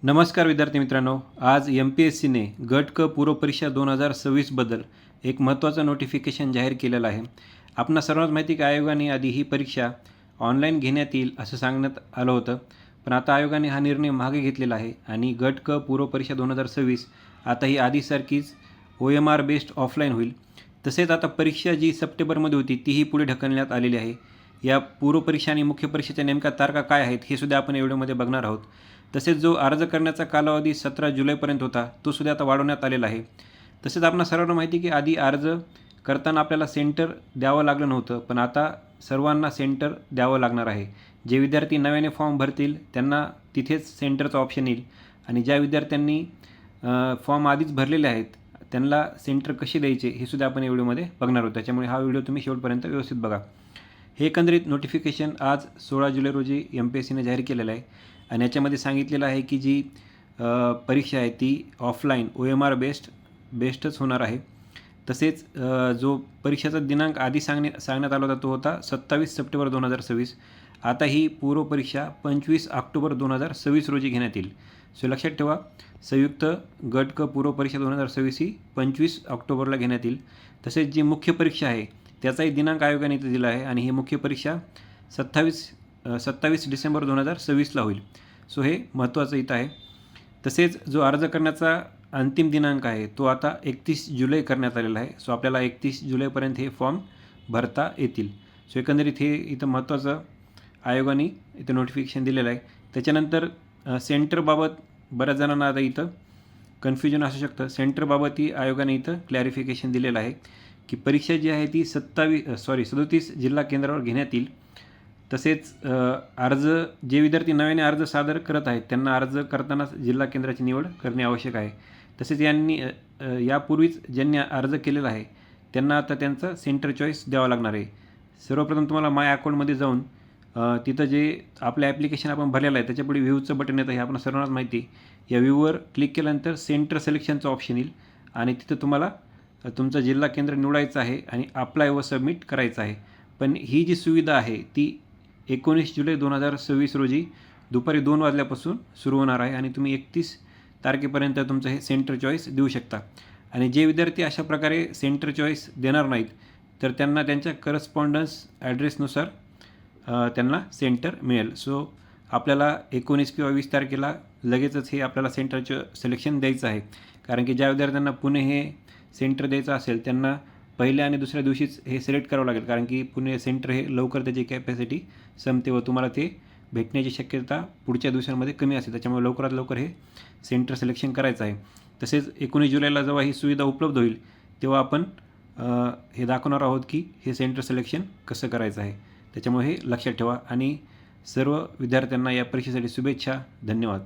नमस्कार विद्यार्थी मित्रांनो, आज MPSCने गट क पूर्व परीक्षा 2026 बद्दल एक महत्त्वाचं नोटिफिकेशन जाहीर केलेलं आहे. आपणा सर्वांना माहिती की आयोगाने आधी ही परीक्षा ऑनलाईन घेण्यात येईल असं सांगण्यात आलं होतं, पण आता आयोगाने हा निर्णय मागे घेतलेला आहे आणि गट क पूर्व परीक्षा 2026 आता ही आधीसारखीच OMR बेस्ड ऑफलाईन होईल. तसेच आता परीक्षा जी सप्टेंबरमध्ये होती तीही पुढे ढकलण्यात आलेली आहे. या पूर्व परीक्षा आणि मुख्य परीक्षेच्या नेमक्या तारखा काय आहेत हे सुद्धा आपण या व्हिडिओमध्ये बघणार आहोत. तसेच जो अर्ज करण्याचा कालावधी 17 जुलैपर्यंत होता तो सुद्धा आता वाढवण्यात आलेला आहे. तसेच आपणा सर्वांना माहिती आहे की आधी अर्ज करताना आपल्याला सेंटर द्यावं लागलं नव्हतं, पण आता सर्वांना सेंटर द्यावं लागणार आहे. जे विद्यार्थी नव्याने फॉर्म भरतील त्यांना तिथेच सेंटरचा ऑप्शन येईल आणि ज्या विद्यार्थ्यांनी फॉर्म आधीच भरलेले आहेत त्यांना सेंटर कसे द्यायचे हे सुद्धा आपण या व्हिडिओमध्ये बघणार आहोत. त्याच्यामुळे हा व्हिडिओ तुम्ही शेवटपर्यंत व्यवस्थित बघा. हे एकंदरीत नोटिफिकेशन आज 16 जुलै रोजी MPSCने जाहीर केलेलं आहे आणि याच्यामध्ये सांगितलेलं आहे की जी परीक्षा आहे ती ऑफलाईन OMR बेस्डच होणार आहे. तसेच जो परीक्षेचा दिनांक आधी सांगण्यात आला होता तो होता 27 सप्टेंबर 2026. आता ही पूर्व परीक्षा 25 ऑक्टोबर 2026 रोजी घेण्यात येईल. सो लक्षात ठेवा, संयुक्त गट क पूर्व परीक्षा 2026 ही 25 ऑक्टोबरला घेण्यात येईल. तसेच जी मुख्य परीक्षा आहे त्याचाही दिनांक आयोगाने इथे दिला आहे आणि ही मुख्य परीक्षा 27 डिसेंबर 2026ला होईल. सो हे महत्त्वाचं इथं आहे. तसेच जो अर्ज करण्याचा अंतिम दिनांक आहे तो आता 31 जुलै करण्यात आलेला आहे. सो आपल्याला 31 जुलैपर्यंत हे फॉर्म भरता येतील. सो एकंदरीत हे इथं महत्त्वाचं आयोगाने इथं नोटिफिकेशन दिलेलं आहे. त्याच्यानंतर सेंटरबाबत बऱ्याच जणांना आता इथं कन्फ्युजन असू शकतं. सेंटरबाबतही आयोगाने इथं क्लॅरिफिकेशन दिलेलं आहे की परीक्षा जी आहे ती 37 जिल्हा केंद्रावर घेण्यात येईल. तसेच जे विद्यार्थी नव्याने अर्ज सादर करत आहेत त्यांना अर्ज करताना जिल्हा केंद्राची निवड करणे आवश्यक आहे. तसेच यापूर्वीच ज्यांनी अर्ज केलेला आहे त्यांना आता त्यांचा सेंटर चॉईस द्यावा लागणार आहे. सर्वप्रथम तुम्हाला माय अकाउंटमध्ये जाऊन तिथं जे आपलं ॲप्लिकेशन आपण भरलेलं आहे त्याच्यापुढे व्ह्यूचं बटन येतं, हे आपण सर्वांनाच माहिती आहे. या व्ह्यूवर क्लिक केल्यानंतर सेंटर सिलेक्शनचं ऑप्शन येईल आणि तिथं तुम्हाला तुमचं जिल्हा केंद्र निवडायचं आहे आणि अप्लाय व सबमिट करायचं आहे. पण ही जी सुविधा आहे ती 19 जुलै 2026 रोजी दुपारी 2 वाजल्यापासून सुरू होणार आहे आणि तुम्ही 31 तारखेपर्यंत तुमचं हे सेंटर चॉईस देऊ शकता. आणि जे विद्यार्थी अशा प्रकारे सेंटर चॉईस देणार नाहीत तर त्यांना त्यांच्या करस्पॉन्डन्स ॲड्रेसनुसार त्यांना सेंटर मिळेल. सो आपल्याला 19 किंवा 20 तारखेला लगेचच हे आपल्याला सेंटरचं सिलेक्शन द्यायचं आहे. कारण की ज्या विद्यार्थ्यांना पुणे हे सेंटर द्यायचं असेल त्यांना पहिल्या आणि दुसऱ्या दिवशीच हे सिलेक्ट करावं लागेल, कारण की पुणे सेंटर हे लवकर त्याची कॅपॅसिटी संपते व तुम्हाला ते भेटण्याची शक्यता पुढच्या दिवसांमध्ये कमी असते. त्याच्यामुळे लवकरात लवकर हे सेंटर सिलेक्शन करायचं आहे. तसेच 19 जुलैला जेव्हा ही सुविधा उपलब्ध होईल तेव्हा आपण हे दाखवणार आहोत की हे सेंटर सिलेक्शन कसं करायचं आहे. त्याच्यामुळे हे लक्षात ठेवा आणि सर्व विद्यार्थ्यांना या परीक्षेसाठी शुभेच्छा. धन्यवाद.